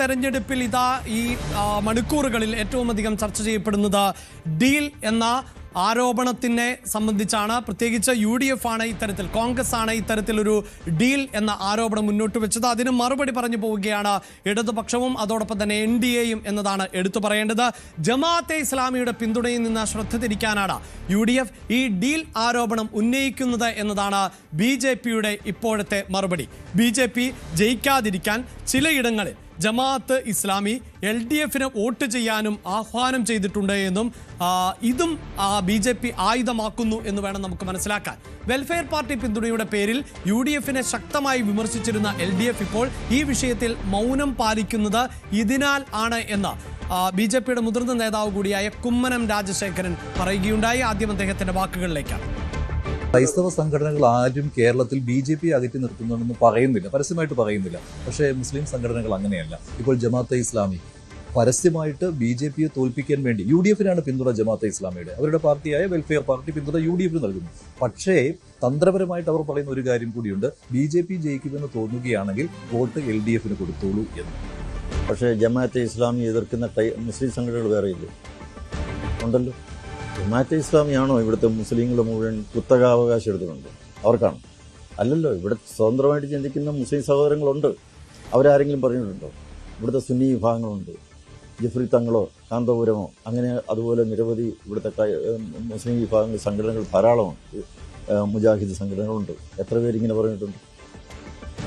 തെരഞ്ഞെടുപ്പിൽ ഇതാ ഈ മണിക്കൂറുകളിൽ ഏറ്റവും അധികം ചർച്ച ചെയ്യപ്പെടുന്നത് ഡീൽ എന്ന ആരോപണത്തിനെ സംബന്ധിച്ചാണ്. പ്രത്യേകിച്ച് UDF ആണ് ഇത്തരത്തിൽ, കോൺഗ്രസ് ആണ് ഇത്തരത്തിലൊരു ഡീൽ എന്ന ആരോപണം മുന്നോട്ട് വെച്ചത്. അതിന് മറുപടി പറഞ്ഞു പോവുകയാണ് ഇടതുപക്ഷവും അതോടൊപ്പം തന്നെ NDAയും എന്നതാണ് എടുത്തു പറയേണ്ടത്. ജമാഅത്തെ ഇസ്ലാമിയുടെ പിന്തുണയിൽ നിന്ന് ശ്രദ്ധ തിരിക്കാനാണ് UDF ഈ ഡീൽ ആരോപണം ഉന്നയിക്കുന്നത് എന്നതാണ് BJPയുടെ ഇപ്പോഴത്തെ മറുപടി. BJP ജയിക്കാതിരിക്കാൻ ചിലയിടങ്ങളിൽ ജമാഅത്ത് ഇസ്ലാമി LDFന് വോട്ട് ചെയ്യാനും ആഹ്വാനം ചെയ്തിട്ടുണ്ട് എന്നും ഇതും BJP ആയുധമാക്കുന്നു എന്ന് വേണം നമുക്ക് മനസ്സിലാക്കാൻ. വെൽഫെയർ പാർട്ടി പിന്തുണയുടെ പേരിൽ UDFനെ ശക്തമായി വിമർശിച്ചിരുന്ന LDF ഇപ്പോൾ ഈ വിഷയത്തിൽ മൗനം പാലിക്കുന്നത് ഇതിനാൽ ആണ് എന്ന് BJPയുടെ മുതിർന്ന നേതാവ് കൂടിയായ കുമ്മനം രാജശേഖരൻ പറയുകയുണ്ടായി. ആദ്യം അദ്ദേഹത്തിന്റെ വാക്കുകളിലേക്കാണ്. ക്രൈസ്തവ സംഘടനകൾ ആരും കേരളത്തിൽ BJP അകറ്റി നിർത്തുന്നുണ്ടെന്ന് പറയുന്നില്ല, പരസ്യമായിട്ട് പറയുന്നില്ല. പക്ഷേ മുസ്ലിം സംഘടനകൾ അങ്ങനെയല്ല. ഇപ്പോൾ ജമാഅത്തെ ഇസ്ലാമി പരസ്യമായിട്ട് BJPയെ തോൽപ്പിക്കാൻ വേണ്ടി, UDFനാണ് പിന്തുണ ജമാഅത്തെ ഇസ്ലാമിയുടെ, അവരുടെ പാർട്ടിയായ വെൽഫെയർ പാർട്ടി പിന്തുണ UDFന് നൽകുന്നു. പക്ഷേ തന്ത്രപരമായിട്ട് അവർ പറയുന്ന ഒരു കാര്യം കൂടിയുണ്ട്, BJP ജയിക്കുമെന്ന് തോന്നുകയാണെങ്കിൽ വോട്ട് LDFന് കൊടുത്തോളൂ എന്ന്. പക്ഷേ ജമാഅത്തെ ഇസ്ലാമി എതിർക്കുന്ന മുസ്ലിം സംഘടനകൾ വേറെയില്ലേ? ഉണ്ടല്ലോ. ജമാഅത്തെ ഇസ്ലാമിയാണോ ഇവിടുത്തെ മുസ്ലിങ്ങൾ മുഴുവൻ കുത്തകാവകാശം എടുത്തിട്ടുണ്ട്? അവർക്കാണ് അല്ലല്ലോ. ഇവിടെ സ്വതന്ത്രമായിട്ട് ചിന്തിക്കുന്ന മുസ്ലിം സഹോദരങ്ങളുണ്ട്. അവരാരെങ്കിലും പറഞ്ഞിട്ടുണ്ടോ? ഇവിടുത്തെ സുന്നി വിഭാഗങ്ങളുണ്ട്, ജഫ്രി തങ്ങളോ കാന്തപുരമോ അങ്ങനെ അതുപോലെ നിരവധി ഇവിടുത്തെ മുസ്ലിം വിഭാഗങ്ങൾ സംഘടനകൾ ധാരാളമുണ്ട്. മുജാഹിദ് സംഘടനകളുണ്ട്. എത്ര പേരിങ്ങനെ പറഞ്ഞിട്ടുണ്ട്?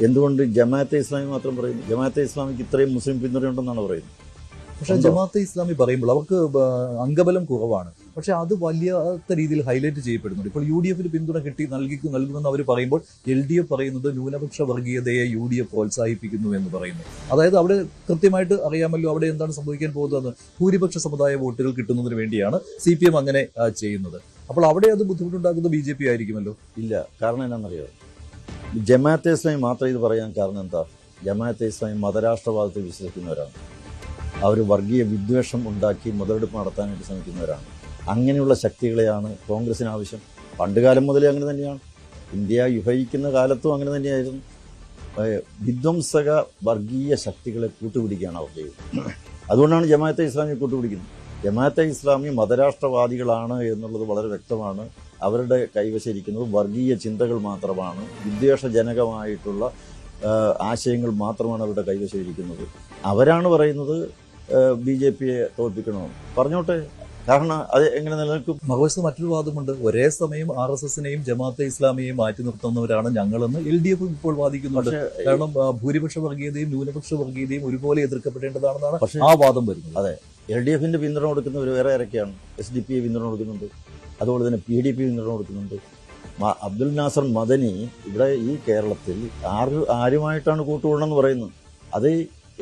എന്തുകൊണ്ട് ജമാഅത്തെ ഇസ്ലാമി മാത്രം പറയുന്നു? ജമാഅത്തെ ഇസ്ലാമിക്ക് ഇത്രയും മുസ്ലിം പിന്തുണയുണ്ടെന്നാണ് പറയുന്നത്. പക്ഷേ ജമാഅത്തെ ഇസ്ലാമി പറയുമ്പോൾ അവർക്ക് അംഗബലം കുറവാണ്. പക്ഷെ അത് വലിയാത്ത രീതിയിൽ ഹൈലൈറ്റ് ചെയ്യപ്പെടുന്നുണ്ട്. ഇപ്പോൾ UDFന് പിന്തുണ നൽകുമെന്ന് അവർ പറയുമ്പോൾ LDF പറയുന്നത് ന്യൂനപക്ഷ വർഗീയതയെ UDF പ്രോത്സാഹിപ്പിക്കുന്നു എന്ന് പറയുന്നു. അതായത് അവിടെ കൃത്യമായിട്ട് അറിയാമല്ലോ അവിടെ എന്താണ് സംഭവിക്കാൻ പോകുന്നതെന്ന്. ഭൂരിപക്ഷ സമുദായ വോട്ടുകൾ കിട്ടുന്നതിന് വേണ്ടിയാണ് CPM അങ്ങനെ ചെയ്യുന്നത്. അപ്പോൾ അവിടെ അത് ബുദ്ധിമുട്ടുണ്ടാക്കുന്നത് BJP ആയിരിക്കുമല്ലോ. ഇല്ല, കാരണം എന്നാണെന്നറിയോ? ജമാഅത്തെ ഇസ്ലാമി മാത്രം ഇത് പറയാൻ കാരണം എന്താ? ജമാഅത്തെ ഇസ്ലാമി മതരാഷ്ട്രവാദത്തിൽ വിശ്വസിക്കുന്നവരാണ്. അവർ വർഗീയ വിദ്വേഷം ഉണ്ടാക്കി മുതലെടുപ്പ് നടത്താനായിട്ട് ശ്രമിക്കുന്നവരാണ്. അങ്ങനെയുള്ള ശക്തികളെയാണ് കോൺഗ്രസിന് ആവശ്യം. പണ്ടുകാലം മുതലേ അങ്ങനെ തന്നെയാണ്. ഇന്ത്യ വിഭജിക്കുന്ന കാലത്തും അങ്ങനെ തന്നെയായിരുന്നു. വിധ്വംസക വർഗീയ ശക്തികളെ കൂട്ടുപിടിക്കുകയാണ് അവർ ചെയ്യുന്നത്. അതുകൊണ്ടാണ് ജമാഅത്തെ ഇസ്ലാമിയെ കൂട്ടുപിടിക്കുന്നത്. ജമാഅത്തെ ഇസ്ലാമി മതരാഷ്ട്രവാദികളാണ് എന്നുള്ളത് വളരെ വ്യക്തമാണ്. അവരുടെ കൈവശിരിക്കുന്നത് വർഗീയ ചിന്തകൾ മാത്രമാണ്. വിദ്വേഷജനകമായിട്ടുള്ള ആശയങ്ങൾ മാത്രമാണ് അവരുടെ കൈവശിരിക്കുന്നത്. അവരാണ് പറയുന്നത് BJPയെ തോൽപ്പിക്കണമെന്ന്. പറഞ്ഞോട്ടെ, കാരണം അത് എങ്ങനെ നിലനിൽക്കും? മറുവശത്ത് മറ്റൊരു വാദമുണ്ട്. ഒരേ സമയം RSSനെയും ജമാഅത്തെ ഇസ്ലാമിയെയും മാറ്റി നിർത്തുന്നവരാണ് ഞങ്ങളെന്ന് LDF ഇപ്പോൾ വാദിക്കുന്നുണ്ട്. കാരണം ഭൂരിപക്ഷ വർഗീയതയും ന്യൂനപക്ഷ വർഗീയതയും ഒരുപോലെ എതിർക്കപ്പെടേണ്ടതാണെന്നാണ് ആ വാദം വരുന്നത്. അതെ, LDFന്റെ പിന്തുണ കൊടുക്കുന്നവർ വേറെ ആരൊക്കെയാണ്? SDPയെ പിന്തുണ കൊടുക്കുന്നുണ്ട്. അതുപോലെ തന്നെ PDP പിന്തുണ കൊടുക്കുന്നുണ്ട്. അബ്ദുൽ നാസർ മദനി ഇവിടെ ഈ കേരളത്തിൽ ആരുമായിട്ടാണ് കൂട്ടുകൂടണമെന്ന് പറയുന്നത്? അത്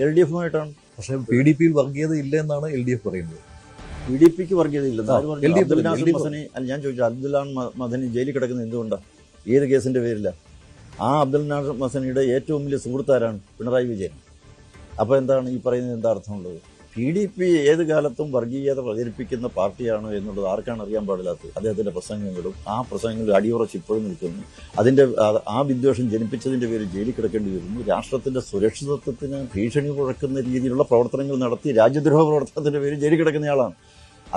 LDFുമായിട്ടാണ്. പക്ഷേ PDPയിൽ വർഗീയത ഇല്ല എന്നാണ് LDF പറയുന്നത്. PDPക്ക് വർഗീയതയില്ലെന്ന് അബ്ദുൽ നാസർ മദനി ഞാൻ ചോദിച്ചു. അബ്ദുൽ മദനി ജയിലിൽ കിടക്കുന്നത് എന്തുകൊണ്ടാണ്? ഏത് കേസിന്റെ പേരില്ല? ആ അബ്ദുൽ നാസർ മദനിയുടെ ഏറ്റവും വലിയ സുഹൃത്താരാണ്? പിണറായി വിജയൻ. അപ്പോൾ എന്താണ് ഈ പറയുന്നത്? എന്താ അർത്ഥമുള്ളത്? PDP ഏത് കാലത്തും വർഗീയത പ്രചരിപ്പിക്കുന്ന പാർട്ടിയാണ് എന്നുള്ളത് ആർക്കാണ് അറിയാൻ പാടില്ലാത്തത്? അദ്ദേഹത്തിന്റെ പ്രസംഗങ്ങളും ആ പ്രസംഗങ്ങളിൽ അടിയുറച്ച് ഇപ്പോഴും നിൽക്കുന്നു. അതിന്റെ ആ വിദ്വേഷം ജനിപ്പിച്ചതിന്റെ പേരിൽ ജയിലിൽ കിടക്കേണ്ടി വരുന്നു. രാഷ്ട്രത്തിന്റെ സുരക്ഷിതത്വത്തിന് ഭീഷണി മുഴക്കുന്ന രീതിയിലുള്ള പ്രവർത്തനങ്ങൾ നടത്തി രാജ്യദ്രോഹ പ്രവർത്തനത്തിന്റെ പേരിൽ ജയിലിൽ കിടക്കുന്നയാളാണ്.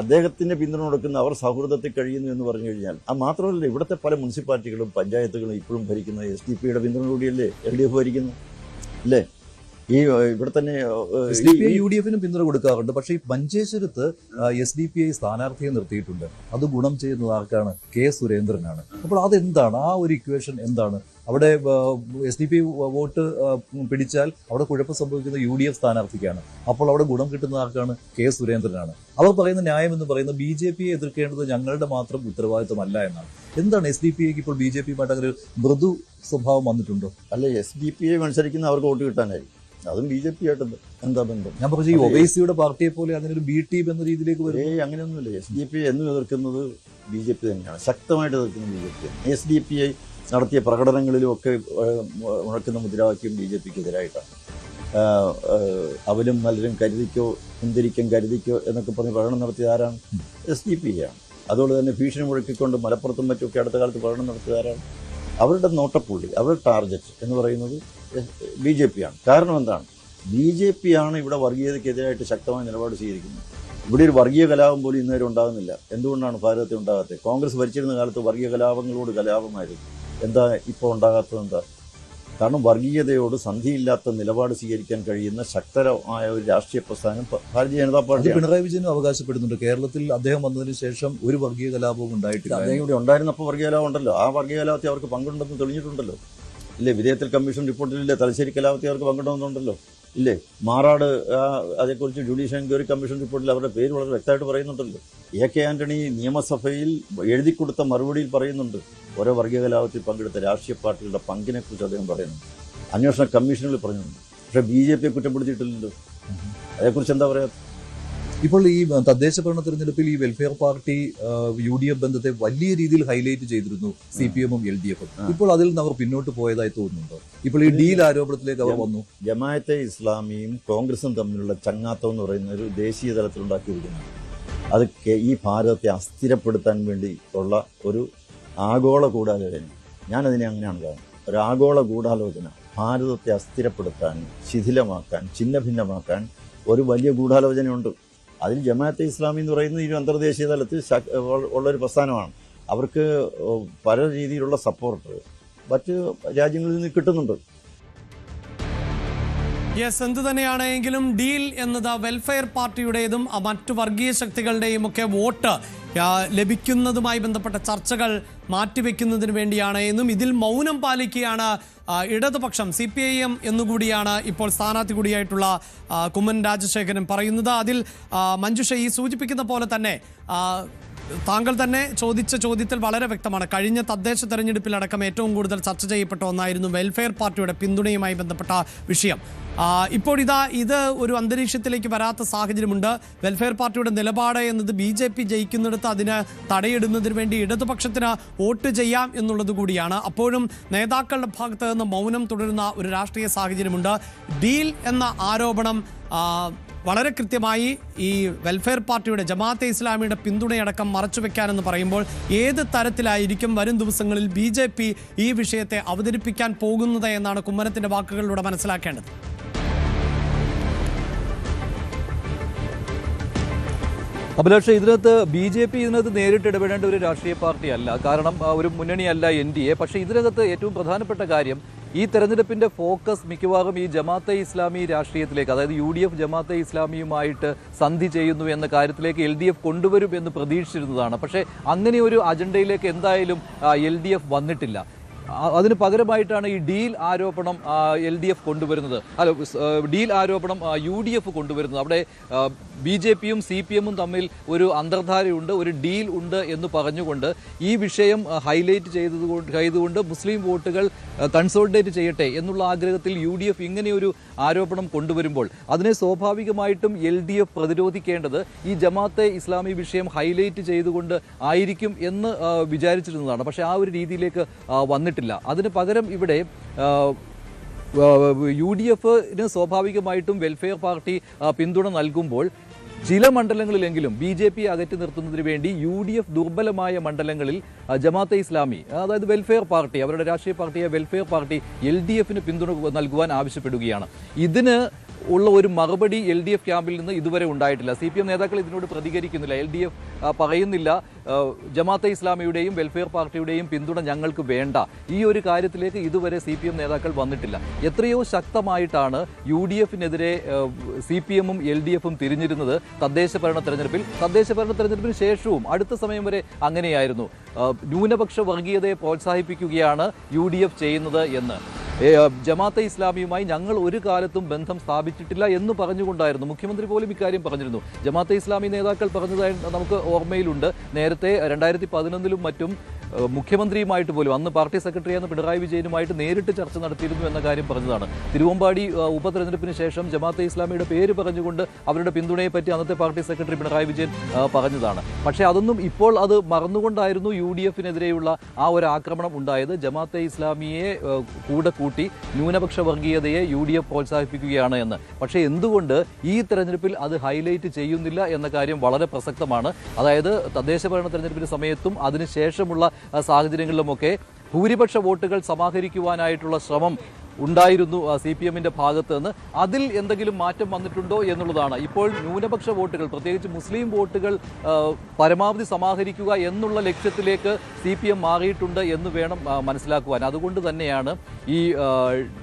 അദ്ദേഹത്തിന്റെ പിന്തുണ കൊടുക്കുന്ന അവർ സൗഹൃദത്തിൽ കഴിയുന്നു എന്ന് പറഞ്ഞു കഴിഞ്ഞാൽ അത് മാത്രമല്ല, ഇവിടുത്തെ പല മുനിസിപ്പാലിറ്റികളും പഞ്ചായത്തുകളും ഇപ്പോഴും ഭരിക്കുന്ന SDPയുടെ പിന്തുണ കൂടിയല്ലേ LDF ഭരിക്കുന്നു അല്ലേ? ഈ ഇവിടെ തന്നെ UDFനും പിന്തുണ കൊടുക്കാറുണ്ട്. പക്ഷേ ഈ മഞ്ചേശ്വരത്ത് SDPI സ്ഥാനാർത്ഥിയെ നിർത്തിയിട്ടുണ്ട്. അത് ഗുണം ചെയ്യുന്നത് ആർക്കാണ്? K സുരേന്ദ്രനാണ്. അപ്പോൾ അതെന്താണ്? ആ ഒരു ഇക്വേഷൻ എന്താണ്? അവിടെ SDPI വോട്ട് പിടിച്ചാൽ അവിടെ കുഴപ്പം സംഭവിക്കുന്ന UDF സ്ഥാനാർത്ഥിക്കാണ്. അപ്പോൾ അവിടെ ഗുണം കിട്ടുന്ന ആർക്കാണ്? K സുരേന്ദ്രനാണ്. അവർ പറയുന്ന ന്യായം എന്ന് പറയുന്നത് BJPയെ എതിർക്കേണ്ടത് ഞങ്ങളുടെ മാത്രം ഉത്തരവാദിത്വമല്ല എന്നാണ്. എന്താണ് SDPIക്ക് ഇപ്പോൾ BJPയുമായിട്ട് അങ്ങനെ ഒരു മൃദു സ്വഭാവം വന്നിട്ടുണ്ടോ? അല്ല, SDPയെ മത്സരിക്കുന്ന അവർക്ക് വോട്ട് കിട്ടാനായി. അതും BJP ആയിട്ട് എന്താ ബന്ധം? ഞാൻ പറഞ്ഞു, ഈ ഒവൈസിയുടെ പാർട്ടിയെ പോലെ അങ്ങനെ ഒരു B ടീം എന്ന രീതിയിലേക്ക് വരും. അങ്ങനെയൊന്നുമില്ല. SDPI എന്നും എതിർക്കുന്നത് BJP തന്നെയാണ്. ശക്തമായിട്ട് എതിർക്കുന്നത് BJP. SDPI നടത്തിയ പ്രകടനങ്ങളിലും ഒക്കെ മുഴക്കുന്ന മുദ്രാവാക്യം BJPക്ക് എതിരായിട്ടാണ്. അവലും നല്ലരും കരുതിക്കോ, കുന്തിരിക്കും കരുതിക്കോ എന്നൊക്കെ പറഞ്ഞ് പ്രകടനം നടത്തിയ ആരാണ്? SDPI ആണ്. അതുപോലെ തന്നെ ഭീഷണി മുഴക്കിക്കൊണ്ട് മലപ്പുറത്തും മറ്റുമൊക്കെ അടുത്ത കാലത്ത് പ്രകടനം നടത്തിയ ആരാണ്? അവരുടെ നോട്ടപ്പുള്ളി, അവരുടെ ടാർഗറ്റ് എന്ന് പറയുന്നത് BJP ആണ്. കാരണം എന്താണ്? BJP ആണ് ഇവിടെ വർഗീയതയ്ക്കെതിരായിട്ട് ശക്തമായ നിലപാട് സ്വീകരിക്കുന്നത്. ഇവിടെ ഒരു വർഗീയ കലാപം പോലും ഇന്നുവരെ ഉണ്ടാകുന്നില്ല. എന്തുകൊണ്ടാണ് ഭാരതത്തിൽ ഉണ്ടാകാത്തത്? കോൺഗ്രസ് ഭരിച്ചിരുന്ന കാലത്ത് വർഗീയ കലാപങ്ങളോട് കലാപമായിരുന്നു. എന്താ ഇപ്പോൾ ഉണ്ടാകാത്തത്? എന്താ? കാരണം വർഗീയതയോട് സന്ധിയില്ലാത്ത നിലപാട് സ്വീകരിക്കാൻ കഴിയുന്ന ശക്തരമായ ഒരു രാഷ്ട്രീയ പ്രസ്ഥാനം ഭാരതീയ ജനതാ പാർട്ടി. പിണറായി വിജയനും അവകാശപ്പെടുന്നുണ്ട് കേരളത്തിൽ അദ്ദേഹം വന്നതിന് ശേഷം ഒരു വർഗീയ കലാപവും ഉണ്ടായിട്ടില്ല. അദ്ദേഹം ഇവിടെ ഉണ്ടായിരുന്നപ്പോൾ വർഗീയ കലാപം ഉണ്ടല്ലോ. ആ വർഗീയ കലാപത്തിൽ അവർക്ക് പങ്കുണ്ടെന്ന് തെളിഞ്ഞിട്ടുണ്ടല്ലോ. ഇല്ലേ? വിധേയത്തിൽ കമ്മീഷൻ റിപ്പോർട്ടിലില്ലേ തലശ്ശേരി കലാപത്തിൽ അവർക്ക് പങ്കുണ്ടെന്നുണ്ടല്ലോ. ഇല്ലേ? മാറാട് അതേക്കുറിച്ച് ജുഡീഷ്യൽ എൻക്വയറി കമ്മീഷൻ റിപ്പോർട്ടിൽ അവരുടെ പേര് വളരെ വ്യക്തമായിട്ട് പറയുന്നുണ്ടല്ലോ. AK ആന്റണി നിയമസഭയിൽ എഴുതി കൊടുത്ത മറുപടിയിൽ പറയുന്നുണ്ട് ഓരോ വർഗീയ കലാപത്തിൽ പങ്കെടുത്ത രാഷ്ട്രീയ പാർട്ടികളുടെ പങ്കിനെക്കുറിച്ച് അദ്ദേഹം പറയുന്നുണ്ട്. അന്വേഷണ കമ്മീഷനുകളിൽ പറയുന്നുണ്ട്. പക്ഷേ BJP കുറ്റപ്പെടുത്തിയിട്ടില്ലല്ലോ. അതേക്കുറിച്ച് എന്താ പറയാ? ഇപ്പോൾ ഈ തദ്ദേശ ഭരണ തെരഞ്ഞെടുപ്പിൽ ഈ വെൽഫെയർ പാർട്ടി UDF ബന്ധത്തെ വലിയ രീതിയിൽ ഹൈലൈറ്റ് ചെയ്തിരുന്നു CPM-ഉം LDF-ഉം. ഇപ്പോൾ അതിൽ നിന്ന് അവർ പിന്നോട്ട് പോയതായി തോന്നുന്നുണ്ടോ? ഇപ്പോൾ ഈ ഡീൽ ആരോപണത്തിലേക്ക് അവർ വന്നു. ജമാഅത്തെ ഇസ്ലാമിയും കോൺഗ്രസും തമ്മിലുള്ള ചങ്ങാത്തം എന്ന് പറയുന്ന ഒരു ദേശീയ തലത്തിൽ ഉണ്ടാക്കിയിരിക്കുന്നു. അത് ഈ ഭാരതത്തെ അസ്ഥിരപ്പെടുത്താൻ വേണ്ടി ഉള്ള ഒരു ആഗോള ഗൂഢാലോചന. ഞാനതിനെ അങ്ങനെയാണ് കാണുന്നത്. ഒരു ആഗോള ഗൂഢാലോചന ഭാരതത്തെ അസ്ഥിരപ്പെടുത്താൻ, ശിഥിലമാക്കാൻ, ഛിന്നഭിന്നമാക്കാൻ ഒരു വലിയ ഗൂഢാലോചനയുണ്ട്. അതിൽ ജമാഅത്തെ ഇസ്ലാമി എന്ന് പറയുന്നത് ഈ അന്തർദേശീയ തലത്തിൽ ഉള്ളൊരു പ്രസ്ഥാനമാണ്. അവർക്ക് പല രീതിയിലുള്ള സപ്പോർട്ട് മറ്റ് രാജ്യങ്ങളിൽ നിന്ന് കിട്ടുന്നുണ്ട്. യെസ്, എന്ത് തന്നെയാണെങ്കിലും ഡീൽ എന്നത് വെൽഫെയർ പാർട്ടിയുടേതും മറ്റു വർഗീയ ശക്തികളുടെയും ഒക്കെ വോട്ട് ലഭിക്കുന്നതുമായി ബന്ധപ്പെട്ട ചർച്ചകൾ മാറ്റിവെക്കുന്നതിന് വേണ്ടിയാണ് എന്നും ഇതിൽ മൗനം പാലിക്കുകയാണ് ഇടതുപക്ഷം CPIM എന്നുകൂടിയാണ് ഇപ്പോൾ സ്ഥാനാർത്ഥി കൂടിയായിട്ടുള്ള കുമ്മൻ രാജശേഖരൻ പറയുന്നത്. അതിൽ മഞ്ജുഷ ഈ സൂചിപ്പിക്കുന്ന പോലെ തന്നെ താങ്കൾ തന്നെ ചോദിച്ച ചോദ്യത്തിൽ വളരെ വ്യക്തമാണ്. കഴിഞ്ഞ തദ്ദേശ തെരഞ്ഞെടുപ്പിലടക്കം ഏറ്റവും കൂടുതൽ ചർച്ച ചെയ്യപ്പെട്ട ഒന്നായിരുന്നു വെൽഫെയർ പാർട്ടിയുടെ പിന്തുണയുമായി ബന്ധപ്പെട്ട വിഷയം. ഇപ്പോൾ ഇത് ഒരു അന്തരീക്ഷത്തിലേക്ക് വരാത്ത സാഹചര്യമുണ്ട്. വെൽഫെയർ പാർട്ടിയുടെ നിലപാട് എന്നത് BJP ജയിക്കുന്നിടത്ത് അതിന് തടയിടുന്നതിന് വേണ്ടി ഇടതുപക്ഷത്തിന് വോട്ട് ചെയ്യാം എന്നുള്ളത് കൂടിയാണ്. അപ്പോഴും നേതാക്കളുടെ ഭാഗത്ത് നിന്ന് മൗനം തുടരുന്ന ഒരു രാഷ്ട്രീയ സാഹചര്യമുണ്ട്. ഡീൽ എന്ന ആരോപണം വളരെ കൃത്യമായി ഈ വെൽഫെയർ പാർട്ടിയുടെ ജമാഅത്തെ ഇസ്ലാമിയുടെ പിന്തുണയടക്കം മറച്ചുവെക്കാനെന്ന് പറയുമ്പോൾ ഏത് തരത്തിലായിരിക്കും വരും ദിവസങ്ങളിൽ BJP ഈ വിഷയത്തെ അവതരിപ്പിക്കാൻ പോകുന്നത് എന്നാണ് കുമ്മനത്തിന്റെ വാക്കുകളിലൂടെ മനസ്സിലാക്കേണ്ടത്. അഭിലാഷ്, ഇതിനകത്ത് BJP ഇതിനകത്ത് നേരിട്ട് ഇടപെടേണ്ട ഒരു രാഷ്ട്രീയ പാർട്ടിയല്ല. കാരണം ഒരു മുന്നണിയല്ല NDA. പക്ഷേ ഇതിനകത്ത് ഏറ്റവും പ്രധാനപ്പെട്ട കാര്യം ഈ തെരഞ്ഞെടുപ്പിന്റെ ഫോക്കസ് മിക്കവാറും ഈ ജമാഅത്തെ ഇസ്ലാമി രാഷ്ട്രീയത്തിലേക്ക്, അതായത് UDF ജമാഅത്തെ ഇസ്ലാമിയുമായിട്ട് സന്ധി ചെയ്യുന്നു എന്ന കാര്യത്തിലേക്ക് LDF കൊണ്ടുവരും എന്ന് പ്രതീക്ഷിച്ചിരുന്നതാണ്. പക്ഷേ അങ്ങനെ ഒരു അജണ്ടയിലേക്ക് എന്തായാലും LDF വന്നിട്ടില്ല. അതിന് പകരമായിട്ടാണ് ഈ ഡീൽ ആരോപണം LDF കൊണ്ടുവരുന്നത്, ഡീൽ ആരോപണം UDF കൊണ്ടുവരുന്നത്. അവിടെ BJP-യും CPM-ഉം തമ്മിൽ ഒരു അന്തർധാരയുണ്ട്, ഒരു ഡീൽ ഉണ്ട് എന്ന് പറഞ്ഞുകൊണ്ട് ഈ വിഷയം ഹൈലൈറ്റ് ചെയ്തുകൊണ്ട് മുസ്ലിം വോട്ടുകൾ കൺസോളിഡേറ്റ് ചെയ്യട്ടെ എന്നുള്ള ആഗ്രഹത്തിൽ UDF ഇങ്ങനെയൊരു ആരോപണം കൊണ്ടുവരുമ്പോൾ അതിനെ സ്വാഭാവികമായിട്ടും LDF പ്രതിരോധിക്കേണ്ടത് ഈ ജമാഅത്തെ ഇസ്ലാമി വിഷയം ഹൈലൈറ്റ് ചെയ്തുകൊണ്ട് ആയിരിക്കും എന്ന് വിചാരിച്ചിരുന്നതാണ്. പക്ഷേ ആ ഒരു രീതിയിലേക്ക് വന്നിട്ടില്ല. അതിന് പകരം ഇവിടെ UDF-ന് സ്വാഭാവികമായിട്ടും വെൽഫെയർ പാർട്ടി പിന്തുണ നൽകുമ്പോൾ ചില മണ്ഡലങ്ങളിലെങ്കിലും BJP അകറ്റി നിർത്തുന്നതിന് വേണ്ടി UDF ദുർബലമായ മണ്ഡലങ്ങളിൽ ജമാഅത്തെ ഇസ്ലാമി, അതായത് വെൽഫെയർ പാർട്ടി, അവരുടെ രാഷ്ട്രീയ പാർട്ടിയെ വെൽഫെയർ പാർട്ടി LDF-ന് പിന്തുണ നൽകുവാൻ ആവശ്യപ്പെടുകയാണ്. ഇതിന് ഉള്ള ഒരു മറുപടി LDF ക്യാമ്പിൽ നിന്ന് ഇതുവരെ ഉണ്ടായിട്ടില്ല. CPM നേതാക്കൾ ഇതിനോട് പ്രതികരിക്കുന്നില്ല. LDF പറയുന്നില്ല ജമാഅത്തെ ഇസ്ലാമിയുടെയും വെൽഫെയർ പാർട്ടിയുടെയും പിന്തുണ ഞങ്ങൾക്ക് വേണ്ട. ഈ ഒരു കാര്യത്തിലേക്ക് ഇതുവരെ CPM നേതാക്കൾ വന്നിട്ടില്ല. എത്രയോ ശക്തമായിട്ടാണ് UDF-നെതിരെ CPM-ഉം LDF-ഉം തിരിഞ്ഞിരുന്നത് തദ്ദേശ ഭരണ തെരഞ്ഞെടുപ്പിന് ശേഷവും അടുത്ത സമയം വരെ അങ്ങനെയായിരുന്നു. ന്യൂനപക്ഷ വർഗീയതയെ പ്രോത്സാഹിപ്പിക്കുകയാണ് UDF ചെയ്യുന്നത് എന്ന്. ജമാഅത്തെ ഇസ്ലാമിയുമായി ഞങ്ങൾ ഒരു കാലത്തും ബന്ധം സ്ഥാപിച്ചിട്ടില്ല എന്ന് പറഞ്ഞുകൊണ്ടായിരുന്നു മുഖ്യമന്ത്രി പോലും ഇക്കാര്യം പറഞ്ഞിരുന്നു. ജമാഅത്തെ ഇസ്ലാമി നേതാക്കൾ പറഞ്ഞതായി നമുക്ക് ഓർമ്മയിലുണ്ട്. നേരത്തെ 2011-ലും മറ്റും മുഖ്യമന്ത്രിയുമായിട്ട് പോലും, അന്ന് പാർട്ടി സെക്രട്ടറിയായിരുന്ന പിണറായി വിജയനുമായിട്ട് നേരിട്ട് ചർച്ച നടത്തിയിരുന്നു എന്ന കാര്യം പറഞ്ഞതാണ്. തിരുവമ്പാടി ഉപതെരഞ്ഞെടുപ്പിന് ശേഷം ജമാഅത്തെ ഇസ്ലാമിയുടെ പേര് പറഞ്ഞുകൊണ്ട് അവരുടെ പിന്തുണയെപ്പറ്റി അന്നത്തെ പാർട്ടി സെക്രട്ടറി പിണറായി വിജയൻ പറഞ്ഞതാണ്. പക്ഷേ അതൊന്നും ഇപ്പോൾ അത് മറന്നുകൊണ്ടായിരുന്നു UDF-നെതിരെയുള്ള ആ ഒരു ആക്രമണം ഉണ്ടായത്. ജമാഅത്തെ ഇസ്ലാമിയെ കൂടെ കൂട്ടി ന്യൂനപക്ഷ വർഗീയതയെ UDF പ്രോത്സാഹിപ്പിക്കുകയാണ് എന്ന്. പക്ഷേ എന്തുകൊണ്ട് ഈ തെരഞ്ഞെടുപ്പിൽ അത് ഹൈലൈറ്റ് ചെയ്യുന്നില്ല എന്ന കാര്യം വളരെ പ്രസക്തമാണ്. അതായത് തദ്ദേശ ഭരണ തെരഞ്ഞെടുപ്പിന്റെ സമയത്തും അതിനുശേഷമുള്ള സാഹചര്യങ്ങളിലുമൊക്കെ ഭൂരിപക്ഷ വോട്ടുകൾ സമാഹരിക്കുവാനായിട്ടുള്ള ശ്രമം ഉണ്ടായിരുന്നു CPM-ന്റെ ഭാഗത്ത് നിന്ന്. അതിൽ എന്തെങ്കിലും മാറ്റം വന്നിട്ടുണ്ടോ എന്നുള്ളതാണ്. ഇപ്പോൾ ന്യൂനപക്ഷ വോട്ടുകൾ, പ്രത്യേകിച്ച് മുസ്ലിം വോട്ടുകൾ പരമാവധി സമാഹരിക്കുക എന്നുള്ള ലക്ഷ്യത്തിലേക്ക് CPM മാറിയിട്ടുണ്ട് എന്ന് വേണം മനസ്സിലാക്കുവാൻ. അതുകൊണ്ട് തന്നെയാണ് ഈ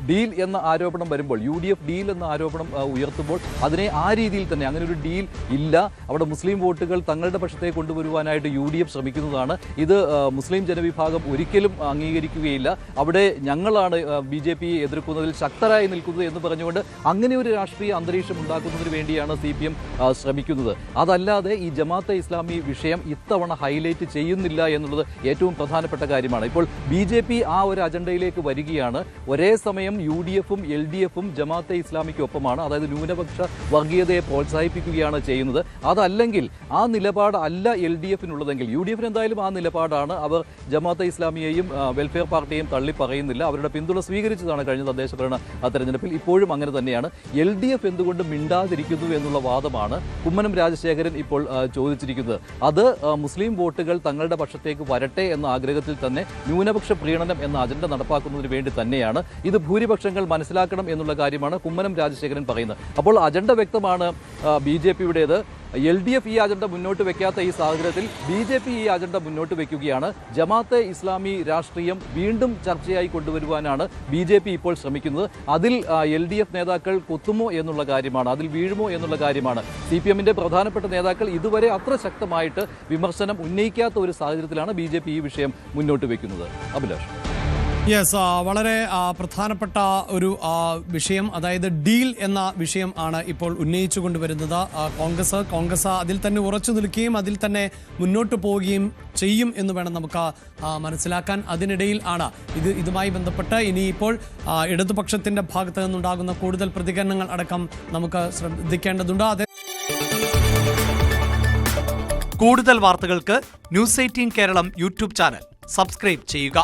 ഡീൽ എന്ന ആരോപണം വരുമ്പോൾ, UDF ഡീൽ എന്ന ആരോപണം ഉയർത്തുമ്പോൾ അതിനെ ആ രീതിയിൽ തന്നെ, അങ്ങനെ ഒരു ഡീൽ ഇല്ല, അവിടെ മുസ്ലിം വോട്ടുകൾ തങ്ങളുടെ പക്ഷത്തേക്ക് കൊണ്ടുവരുവാനായിട്ട് UDF ശ്രമിക്കുന്നതാണ്, ഇത് മുസ്ലിം ജനവിഭാഗം ഒരിക്കലും അംഗീകരിക്കുകയില്ല, അവിടെ ഞങ്ങളാണ് BJP എതിർക്കുന്നതിൽ ശക്തരായി നിൽക്കുന്നത് എന്ന് പറഞ്ഞുകൊണ്ട് അങ്ങനെ ഒരു രാഷ്ട്രീയ അന്തരീക്ഷം ഉണ്ടാക്കുന്നതിന് വേണ്ടിയാണ് CPM ശ്രമിക്കുന്നത്. അതല്ലാതെ ഈ ജമാഅത്തെ ഇസ്ലാമി വിഷയം ഇത്തവണ ഹൈലൈറ്റ് ചെയ്യുന്നില്ല എന്നുള്ളത് ഏറ്റവും പ്രധാനപ്പെട്ട കാര്യമാണ്. ഇപ്പോൾ BJP ആ ഒരു അജണ്ടയിലേക്ക് വരികയാണ്. ഒരേ സമയം UDF-ഉം LDF-ഉം ജമാഅത്തെ ഇസ്ലാമിക്കൊപ്പമാണ്, അതായത് ന്യൂനപക്ഷ വർഗീയതയെ പ്രോത്സാഹിപ്പിക്കുകയാണ് ചെയ്യുന്നത്. അതല്ലെങ്കിൽ ആ നിലപാട് അല്ല LDF-നുള്ളതെങ്കിൽ, UDF-ന് എന്തായാലും ആ നിലപാടാണ്, അവർ ജമാഅത്തെ ഇസ്ലാമിയെയും വെൽഫെയർ പാർട്ടിയെയും തള്ളി പറയുന്നില്ല, അവരുടെ പിന്തുണ സ്വീകരിച്ചതാണ് കഴിഞ്ഞ തദ്ദേശ ഭരണ തെരഞ്ഞെടുപ്പിൽ, ഇപ്പോഴും അങ്ങനെ തന്നെയാണ്. LDF എന്തുകൊണ്ട് മിണ്ടാതിരിക്കുന്നു എന്നുള്ള വാദമാണ് കുമ്മനം രാജശേഖരൻ ഇപ്പോൾ ചോദിച്ചിരിക്കുന്നത്. അത് മുസ്ലിം വോട്ടുകൾ തങ്ങളുടെ പക്ഷത്തേക്ക് വരട്ടെ എന്ന ആഗ്രഹത്തിൽ തന്നെ ന്യൂനപക്ഷ പ്രീണനം എന്ന അജണ്ട നടപ്പാക്കുന്നതിന് വേണ്ടി തന്നെയാണ്. ഇത് ഭൂരിപക്ഷങ്ങൾ മനസ്സിലാക്കണം എന്നുള്ള കാര്യമാണ് കുമ്മനം രാജശേഖരൻ പറയുന്നത്. അപ്പോൾ അജണ്ട വ്യക്തമാണ് BJP-യുടേത്. LDF ഈ അജണ്ട മുന്നോട്ട് വെക്കാത്ത ഈ സാഹചര്യത്തിൽ BJP ഈ അജണ്ട മുന്നോട്ട് വെക്കുകയാണ്. ജമാഅത്തെ ഇസ്ലാമി രാഷ്ട്രീയം വീണ്ടും ചർച്ചയായി കൊണ്ടുവരുവാനാണ് BJP ഇപ്പോൾ ശ്രമിക്കുന്നത്. അതിൽ LDF നേതാക്കൾ കൊത്തുമോ എന്നുള്ള കാര്യമാണ്, അതിൽ വീഴുമോ എന്നുള്ള കാര്യമാണ്. CPM-ന്റെ പ്രധാനപ്പെട്ട നേതാക്കൾ ഇതുവരെ അത്ര ശക്തമായിട്ട് വിമർശനം ഉന്നയിക്കാത്ത ഒരു സാഹചര്യത്തിലാണ് BJP ഈ വിഷയം മുന്നോട്ട് വെക്കുന്നത്. അഭിലാഷ്. യെസ്, വളരെ പ്രധാനപ്പെട്ട ഒരു വിഷയം, അതായത് ഡീൽ എന്ന വിഷയം ആണ് ഇപ്പോൾ ഉന്നയിച്ചു കൊണ്ടുവരുന്നത് കോൺഗ്രസ്. അതിൽ തന്നെ ഉറച്ചു നിൽക്കുകയും അതിൽ തന്നെ മുന്നോട്ട് പോവുകയും ചെയ്യും എന്ന് വേണം നമുക്ക് മനസ്സിലാക്കാൻ. അതിനിടയിൽ ആണ് ഇതുമായി ബന്ധപ്പെട്ട് ഇനിയിപ്പോൾ ഇടതുപക്ഷത്തിന്റെ ഭാഗത്ത് നിന്നുണ്ടാകുന്ന കൂടുതൽ പ്രതികരണങ്ങൾ അടക്കം നമുക്ക് ശ്രദ്ധിക്കേണ്ടതുണ്ട്. കൂടുതൽ വാർത്തകൾക്ക് News 18 Keralam YouTube channel subscribe ചെയ്യുക.